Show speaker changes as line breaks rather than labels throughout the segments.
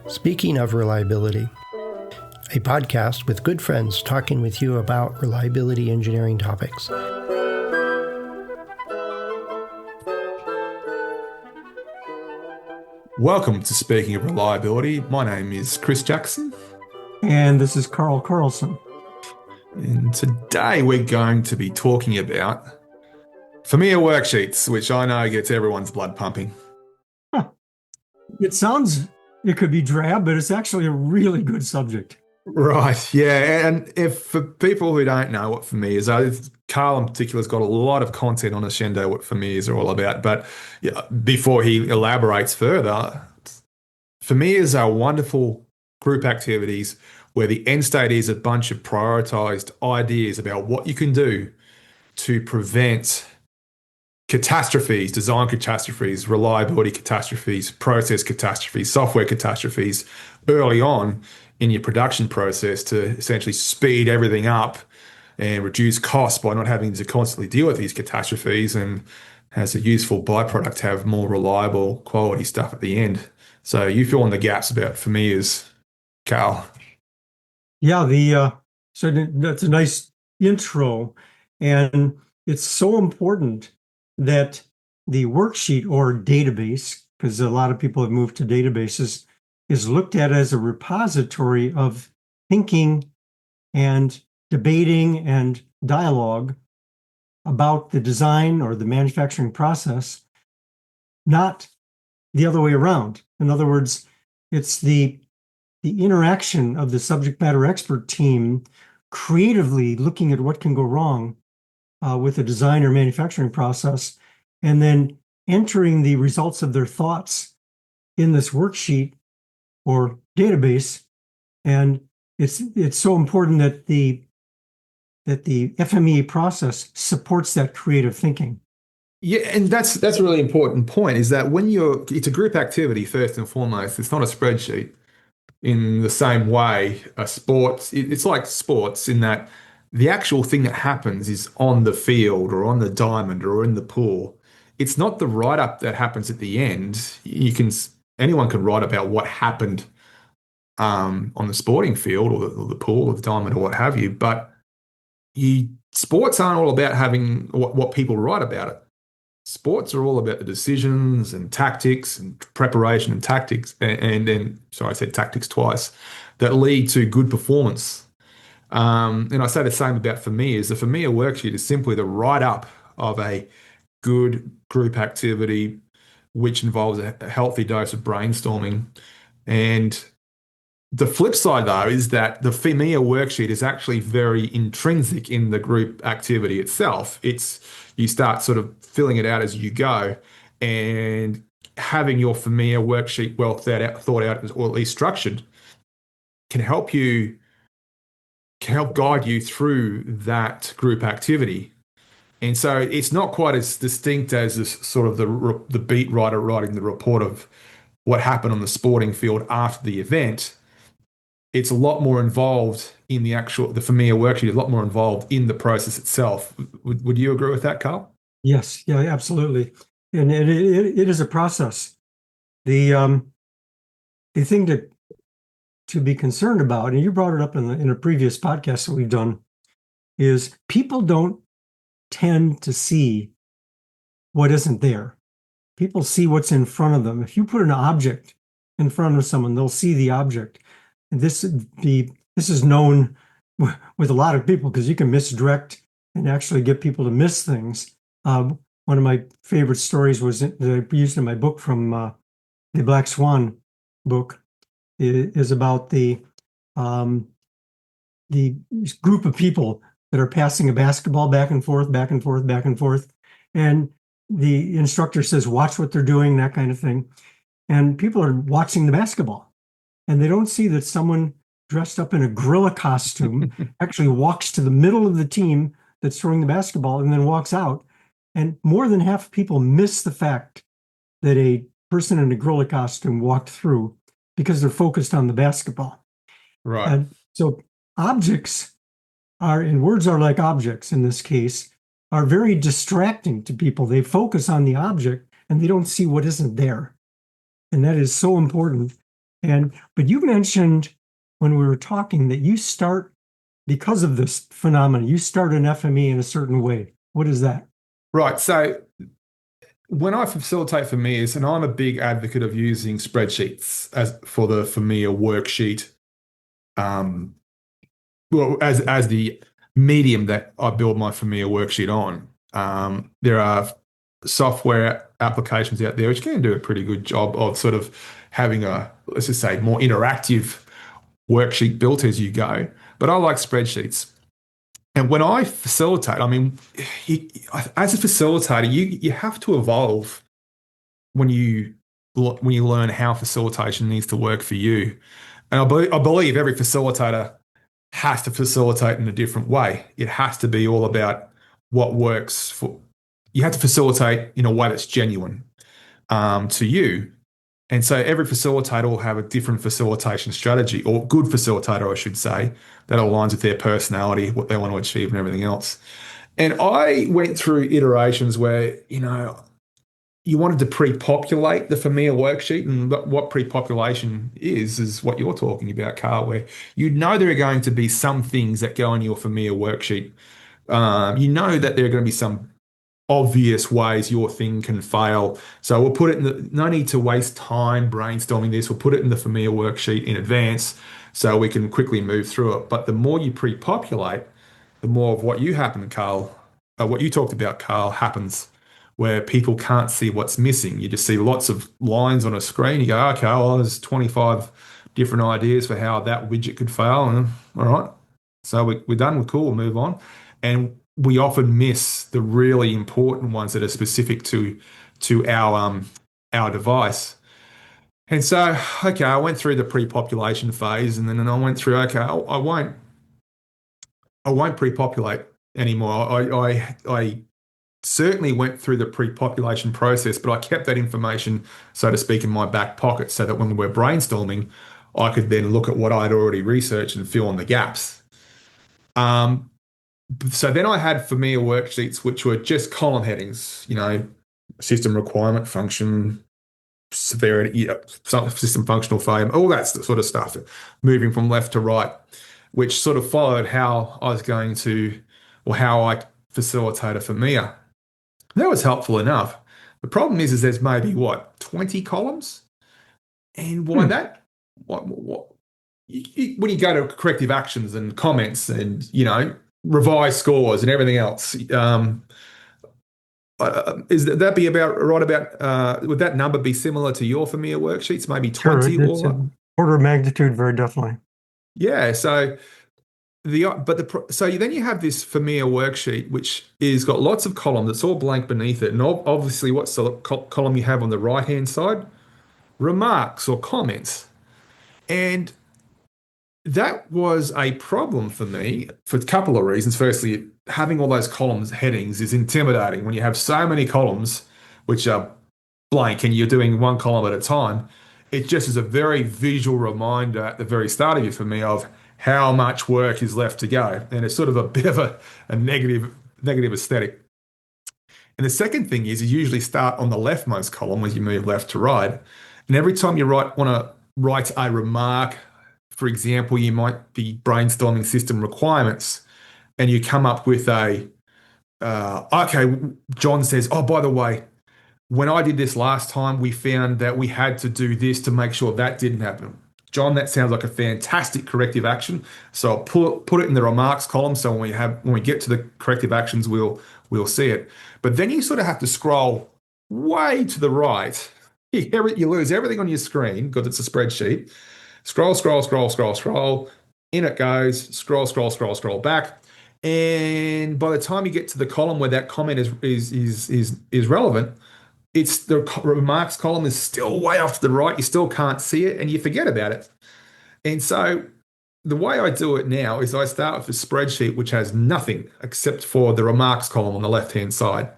Speaking of reliability, a podcast with good friends talking with you about reliability engineering topics.
Welcome to Speaking of Reliability. My name is Chris Jackson.
And this is Carl Carlson.
And today we're going to be talking about FMEA Worksheets, which I know gets everyone's blood pumping.
It could be drab, but it's actually a really good subject.
Right, yeah. And if for people who don't know what FMEA is, Carl in particular has got a lot of content on Ascendo what FMEA are all about. But yeah, before he elaborates further, FMEA are wonderful group activities where the end state is a bunch of prioritized ideas about what you can do to prevent catastrophes, design catastrophes, reliability catastrophes, process catastrophes, software catastrophes early on in your production process to essentially speed everything up and reduce costs by not having to constantly deal with these catastrophes, and as a useful byproduct have more reliable quality stuff at the end. So you fill in the gaps about FMEAs, Carl.
Yeah, so that's a nice intro, and it's so important that the worksheet or database, because a lot of people have moved to databases, is looked at as a repository of thinking and debating and dialogue about the design or the manufacturing process, not the other way around. In other words, it's the interaction of the subject matter expert team creatively looking at what can go wrong with the design or manufacturing process, and then entering the results of their thoughts in this worksheet or database. And it's so important that the FMEA process supports that creative thinking.
Yeah, and that's a really important point, is that when it's a group activity first and foremost, it's not a spreadsheet. In the same way, it's like sports in that the actual thing that happens is on the field or on the diamond or in the pool. It's not the write-up that happens at the end. Anyone can write about what happened on the sporting field or the pool or the diamond or what have you, but sports aren't all about having what people write about it. Sports are all about the decisions and tactics and preparation and tactics, sorry, I said tactics twice, that lead to good performance. And I say the same about FMEA. The FMEA worksheet is simply the write-up of a good group activity, which involves a healthy dose of brainstorming. And the flip side, though, is that the FMEA worksheet is actually very intrinsic in the group activity itself. You start sort of filling it out as you go, and having your FMEA worksheet well thought out, or at least structured, can help guide you through that group activity. And so it's not quite as distinct as this sort of the beat writer writing the report of what happened on the sporting field after the event. It's a lot more involved in the FMEA worksheet, a lot more involved in the process itself. Would you agree with that, Carl?
Yes, yeah, absolutely. And it is a process. The thing to be concerned about, and you brought it up in a previous podcast that we've done, is people don't tend to see what isn't there. People see what's in front of them. If you put an object in front of someone, they'll see the object. And this is known with a lot of people because you can misdirect and actually get people to miss things. One of my favorite stories was that I used in my book from the Black Swan book is about the group of people that are passing a basketball back and forth, back and forth, back and forth. And the instructor says, watch what they're doing, that kind of thing. And people are watching the basketball. And they don't see that someone dressed up in a gorilla costume actually walks to the middle of the team that's throwing the basketball and then walks out. And more than half of people miss the fact that a person in a gorilla costume walked through because they're focused on the basketball.
Right.
And so objects and words are like objects in this case, are very distracting to people. They focus on the object and they don't see what isn't there. And that is so important But you mentioned when we were talking that you start, because of this phenomenon, you start an FME in a certain way. What is that?
Right. So when I facilitate FMEAs, and I'm a big advocate of using spreadsheets as for the FMEA worksheet, um, as the medium that I build my FMEA worksheet on. There are software applications out there which can do a pretty good job of sort of having a, let's just say, more interactive worksheet built as you go. But I like spreadsheets. And when I facilitate, I mean, as a facilitator, you have to evolve when you learn how facilitation needs to work for you. And I believe every facilitator has to facilitate in a different way. It has to be all about what works for. You have to facilitate in a way that's genuine to you. And so every facilitator will have a different facilitation strategy, or good facilitator, I should say, that aligns with their personality, what they want to achieve, and everything else. And I went through iterations where, you wanted to pre-populate the FMEA worksheet, and what pre-population is what you're talking about, Carl, where you know there are going to be some things that go in your FMEA worksheet. You know that there are going to be some obvious ways your thing can fail. So we'll put it in no need to waste time brainstorming this. We'll put it in the FMEA worksheet in advance so we can quickly move through it. But the more you pre-populate, the more of what you what you talked about, Carl, happens where people can't see what's missing. You just see lots of lines on a screen. You go, okay, well, there's 25 different ideas for how that widget could fail. And all right, so we're done. We're cool. We'll move on. And we often miss the really important ones that are specific to our device. And so, okay, I went through the pre-population phase, and then I went through, okay, I won't pre-populate anymore. I certainly went through the pre-population process, but I kept that information, so to speak, in my back pocket, so that when we were brainstorming, I could then look at what I'd already researched and fill in the gaps. So then I had FMEA worksheets, which were just column headings, system requirement, function, severity, system functional failure, all that sort of stuff, moving from left to right, which sort of followed how I was going to, or how I facilitate a FMEA. That was helpful enough. The problem is there's maybe 20 columns, and why that? What when you go to corrective actions and comments and revise scores and everything else, is that be about right? Would that number be similar to your FMEA worksheets? Maybe 20
sure, it's order of magnitude, very definitely.
Yeah. So then you have this FMEA worksheet, which is got lots of columns. It's all blank beneath it, and obviously, what's the column you have on the right hand side? Remarks or comments, and that was a problem for me for a couple of reasons. Firstly, having all those columns headings is intimidating when you have so many columns which are blank and you're doing one column at a time. It just is a very visual reminder at the very start of it for me of how much work is left to go. And it's sort of a bit of a negative aesthetic. And the second thing is you usually start on the leftmost column as you move left to right. And every time you want to write a remark, for example, you might be brainstorming system requirements and you come up with okay, John says, oh, by the way, when I did this last time, we found that we had to do this to make sure that didn't happen. John, that sounds like a fantastic corrective action. So I'll put it in the remarks column. So when we get to the corrective actions, we'll see it. But then you sort of have to scroll way to the right. You lose everything on your screen because it's a spreadsheet. Scroll. In it goes. Scroll back. And by the time you get to the column where that comment is relevant, it's the remarks column is still way off to the right. You still can't see it, and you forget about it. And so the way I do it now is I start with a spreadsheet which has nothing except for the remarks column on the left-hand side.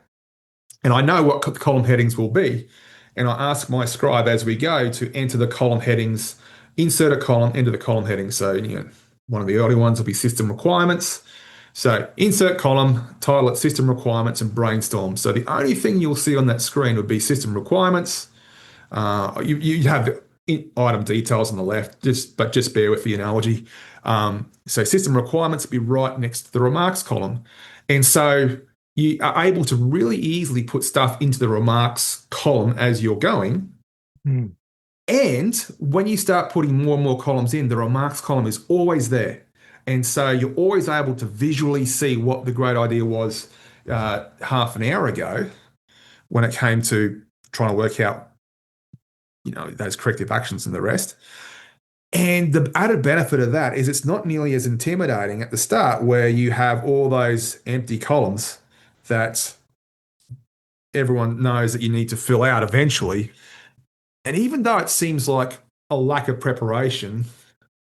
And I know what column headings will be. And I ask my scribe as we go to enter the column headings, insert a column, enter the column headings. So, one of the early ones will be system requirements. So insert column, title it system requirements and brainstorm. So the only thing you'll see on that screen would be system requirements. You have item details on the left, but just bear with the analogy. So system requirements will be right next to the remarks column. And so you are able to really easily put stuff into the remarks column as you're going.
Mm.
And when you start putting more and more columns in, the remarks column is always there. And so you're always able to visually see what the great idea was half an hour ago when it came to trying to work out, those corrective actions and the rest. And the added benefit of that is it's not nearly as intimidating at the start where you have all those empty columns that everyone knows that you need to fill out eventually. And even though it seems like a lack of preparation,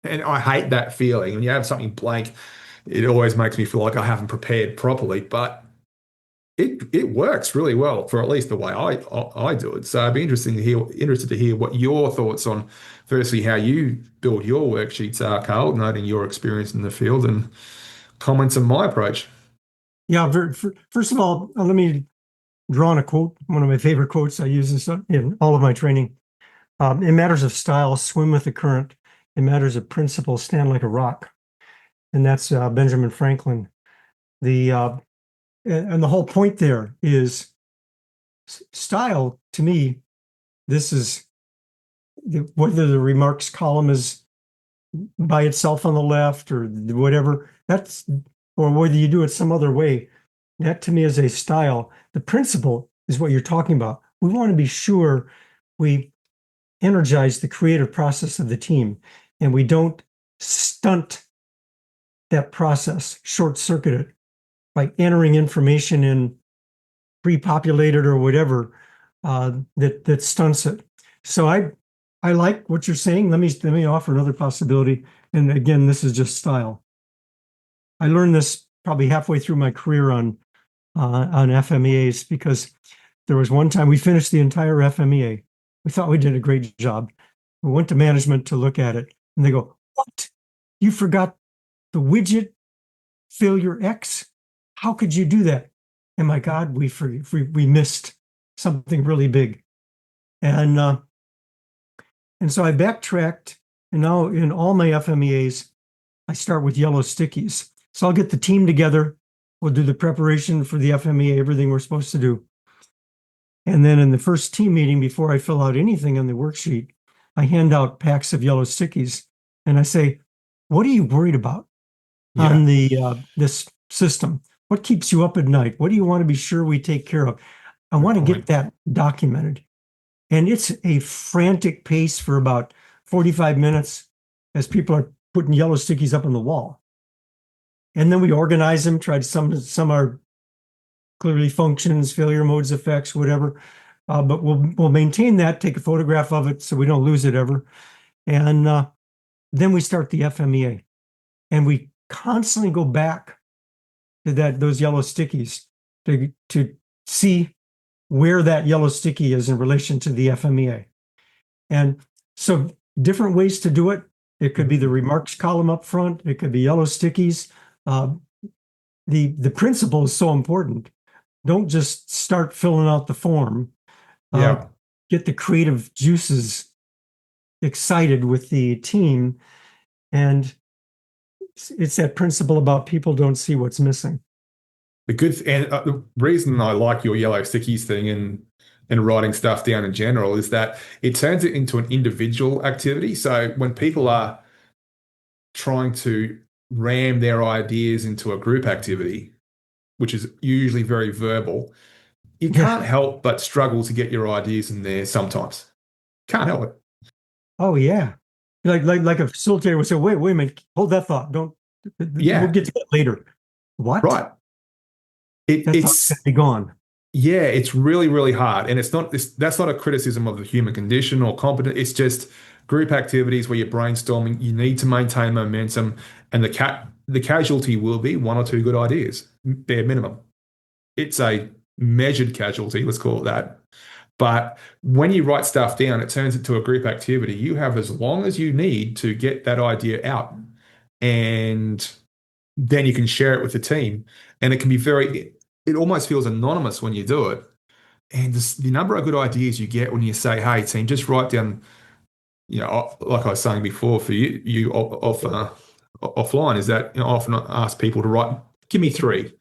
and I hate that feeling, when you have something blank, it always makes me feel like I haven't prepared properly, but it works really well for at least the way I do it. So I'd be interested to hear what your thoughts on, firstly, how you build your worksheets are, Carl, noting your experience in the field, and comments on my approach.
Yeah, first of all, let me draw on a quote, one of my favorite quotes I use in all of my training. In matters of style, swim with the current. In matters of principle, stand like a rock. And that's Benjamin Franklin. And the whole point there is style. To me, this is whether the remarks column is by itself on the left or whatever, or whether you do it some other way, that to me is a style. The principle is what you're talking about. We want to be sure we energize the creative process of the team and we don't stunt that process, short circuit it by entering information in pre-populated or whatever that stunts it. So I like what you're saying. Let me offer another possibility. And again, this is just style. I learned this probably halfway through my career on FMEAs, because there was one time we finished the entire FMEA. We thought we did a great job. We went to management to look at it, and they go, "What? You forgot the widget failure X? How could you do that?" And my God, we missed something really big. And so I backtracked, and now in all my FMEAs, I start with yellow stickies. So I'll get the team together. We'll do the preparation for the FMEA, everything we're supposed to do. And then in the first team meeting, before I fill out anything on the worksheet, I hand out packs of yellow stickies, and I say, "What are you worried about on this system? What keeps you up at night? What do you want to be sure we take care of?" I want to get that documented. And it's a frantic pace for about 45 minutes as people are putting yellow stickies up on the wall. And then we organize them, try to some are clearly functions, failure modes, effects, whatever. But we'll maintain that, take a photograph of it so we don't lose it ever. And then we start the FMEA. And we constantly go back to those yellow stickies to see where that yellow sticky is in relation to the FMEA. And so different ways to do it. It could be the remarks column up front. It could be yellow stickies. The principle is so important. Don't just start filling out the form. Get the creative juices excited with the team. And it's that principle about people don't see what's missing.
The reason I like your yellow stickies thing and writing stuff down in general is that it turns it into an individual activity. So when people are trying to ram their ideas into a group activity, which is usually very verbal, you can't help but struggle to get your ideas in there sometimes. Can't help it.
Oh yeah. Like a facilitator would say, wait a minute, hold that thought. We'll get to that later. What?
Right. It's
be gone.
Yeah, it's really, really hard. And that's not a criticism of the human condition or competence. It's just group activities where you're brainstorming. You need to maintain momentum, and the casualty will be one or two good ideas, bare minimum. It's a measured casualty, let's call it that. But when you write stuff down, it turns into a group activity. You have as long as you need to get that idea out, and then you can share it with the team. And it can be it almost feels anonymous when you do it. And the number of good ideas you get when you say, "Hey, team, just write down like I was saying before, for you offline, is that I often ask people to write, give me three,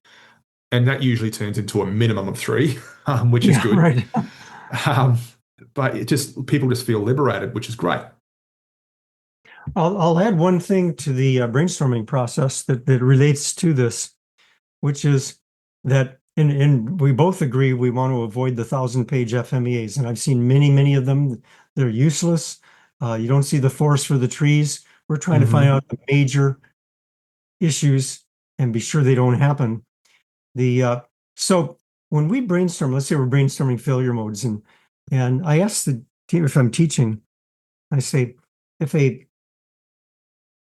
and that usually turns into a minimum of three, which is
Yeah,
good.
right.
Um, but people just feel liberated, which is great.
I'll add one thing to the brainstorming process that relates to this, which is that, and we both agree we want to avoid the 1,000-page FMEAs, and I've seen many of them. They're useless. You don't see the forest for the trees. We're trying to find out the major issues and be sure they don't happen. So when we brainstorm, let's say we're brainstorming failure modes, and I ask the team, if I'm teaching, I say, if a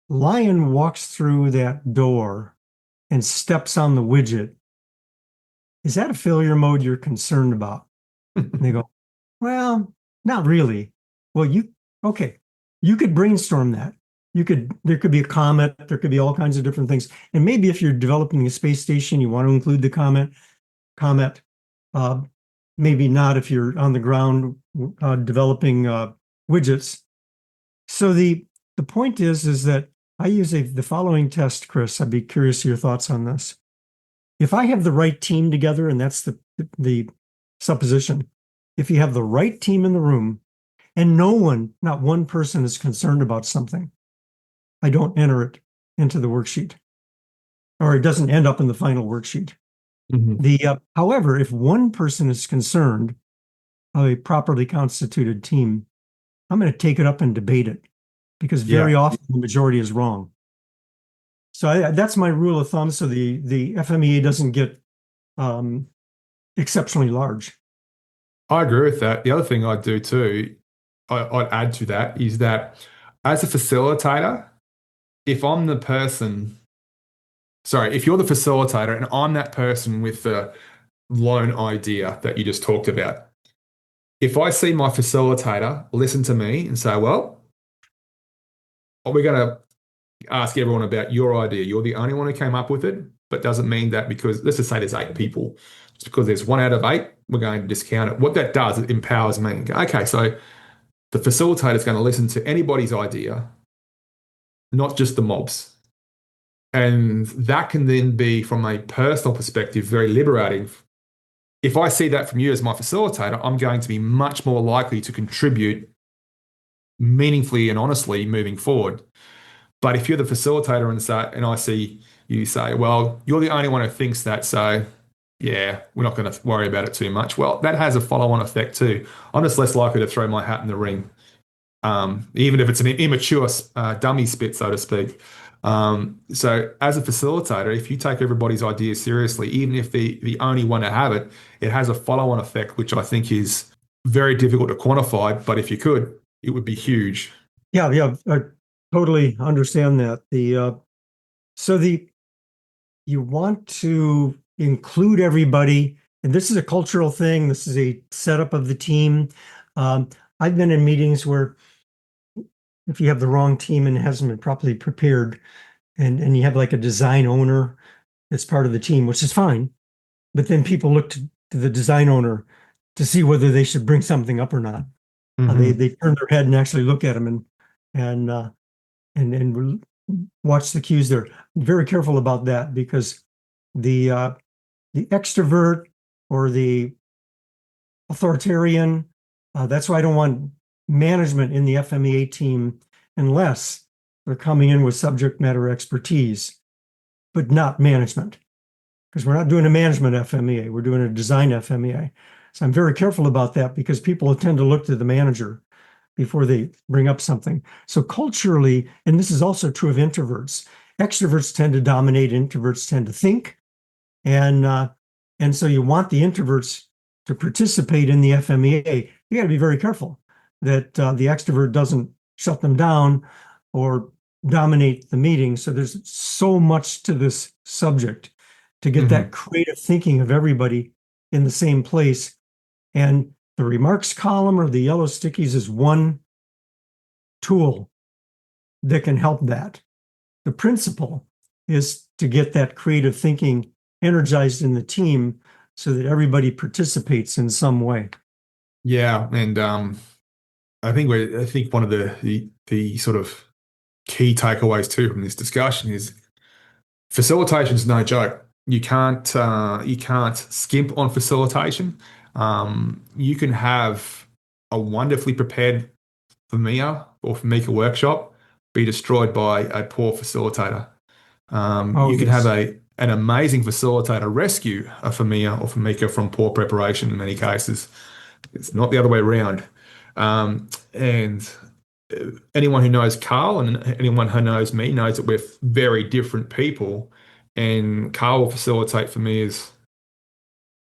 lion walks through that door and steps on the widget, is that a failure mode you're concerned about? And they go, well, not really. Well, okay, you could brainstorm that. There could be a comet, there could be all kinds of different things. And maybe if you're developing a space station, you want to include the comet. Maybe not if you're on the ground developing widgets. So the point is that I use the following test, Chris. I'd be curious of your thoughts on this. If I have the right team together, and that's the supposition, if you have the right team in the room and not one person is concerned about something, I don't enter it into the worksheet, or it doesn't end up in the final worksheet. However, if one person is concerned of a properly constituted team, I'm going to take it up and debate it, because very often the majority is wrong. So that's my rule of thumb. So the FMEA doesn't get exceptionally large.
I agree with that. The other thing I'd do too, I'd add to that, is that as a facilitator, if you're the facilitator and I'm that person with the lone idea that you just talked about, if I see my facilitator listen to me and say, well, we're going to ask everyone about your idea. You're the only one who came up with it, but doesn't mean that because, let's just say there's 8 people, just because there's 1 out of 8, we're going to discount it. What that does, it empowers me. Okay, so the facilitator is going to listen to anybody's idea, not just the mob's. And that can then be, from a personal perspective, very liberating. If I see that from you as my facilitator, I'm going to be much more likely to contribute meaningfully and honestly moving forward. But if you're the facilitator and I see you say, well, you're the only one who thinks that, so yeah, we're not going to worry about it too much. Well, that has a follow-on effect too. I'm just less likely to throw my hat in the ring, even if it's an immature dummy spit, so to speak. So as a facilitator, if you take everybody's ideas seriously, even if the only one to have it, it has a follow-on effect, which I think is very difficult to quantify. But if you could, it would be huge.
Yeah, I totally understand that. You want to include everybody, and this is a cultural thing. This is a setup of the team. I've been in meetings where if you have the wrong team and it hasn't been properly prepared, and you have like a design owner that's part of the team, which is fine, but then people look to the design owner to see whether they should bring something up or not. They turn their head and actually look at them and watch the cues there. I'm very careful about that, because the extrovert or the authoritarian, that's why I don't want management in the FMEA team unless they're coming in with subject matter expertise, but not management, because we're not doing a management FMEA, we're doing a design FMEA. So I'm very careful about that, because people tend to look to the manager before they bring up something. So culturally, and this is also true of introverts, extroverts tend to dominate, introverts tend to think. And so you want the introverts to participate in the FMEA. You got to be very careful that the extrovert doesn't shut them down or dominate the meeting. So there's so much to this subject to get that creative thinking of everybody in the same place. And the remarks column or the yellow stickies is one tool that can help that. The principle is to get that creative thinking energized in the team so that everybody participates in some way.
Yeah, and I think one of the sort of key takeaways too from this discussion is facilitation is no joke. You can't skimp on facilitation. You can have a wonderfully prepared FMEA or FMEA workshop be destroyed by a poor facilitator.
Oh,
You can have
yes.
an amazing facilitator rescue a FMEA or FMEA from poor preparation in many cases. It's not the other way around. And anyone who knows Carl and anyone who knows me knows that we're very different people. And Carl will facilitate for me as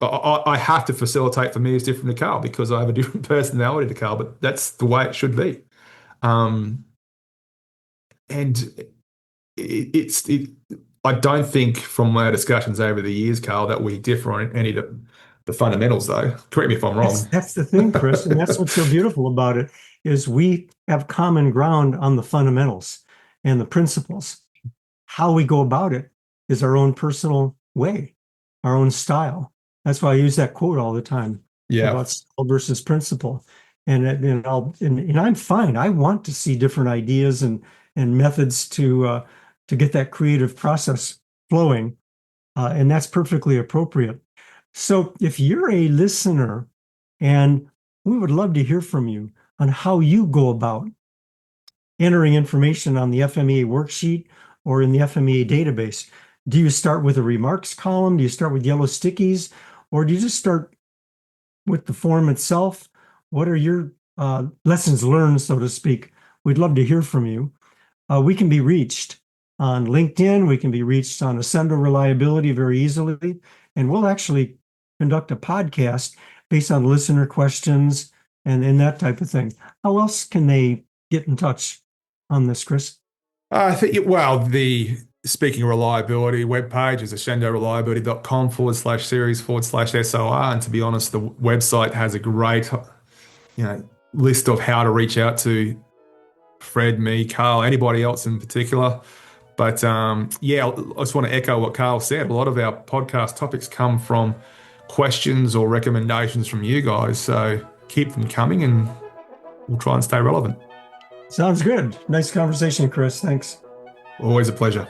I have to facilitate for me as different to Carl because I have a different personality to Carl, but that's the way it should be. Um, and I don't think from our discussions over the years, Carl, that we differ on any of the fundamentals, though. Correct me if I'm wrong.
That's the thing, Chris, and that's what's so beautiful about it is we have common ground on the fundamentals and the principles. How we go about it is our own personal way, our own style. That's why I use that quote all the time
Yeah.
about style versus principle. And I'm fine. I want to see different ideas and methods to get that creative process flowing, and that's perfectly appropriate. So if you're a listener, and we would love to hear from you on how you go about entering information on the FMEA worksheet or in the FMEA database. Do you start with a remarks column? Do you start with yellow stickies? Or do you just start with the form itself? What are your lessons learned, so to speak? We'd love to hear from you. We can be reached on LinkedIn. We can be reached on Ascendo Reliability very easily. And we'll actually conduct a podcast based on listener questions and that type of thing. How else can they get in touch on this, Chris?
I think, the speaking of reliability webpage is ascendoreliability.com/series/SOR. And to be honest, the website has a great, list of how to reach out to Fred, me, Carl, anybody else in particular. But I just want to echo what Carl said. A lot of our podcast topics come from questions or recommendations from you guys. So keep them coming and we'll try and stay relevant.
Sounds good. Nice conversation, Chris. Thanks.
Always a pleasure.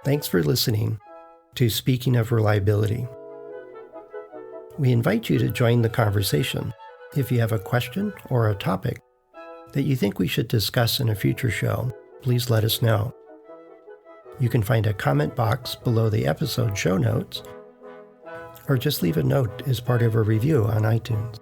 Thanks for listening to Speaking of Reliability. We invite you to join the conversation. If you have a question or a topic that you think we should discuss in a future show, please let us know. You can find a comment box below the episode show notes, or just leave a note as part of a review on iTunes.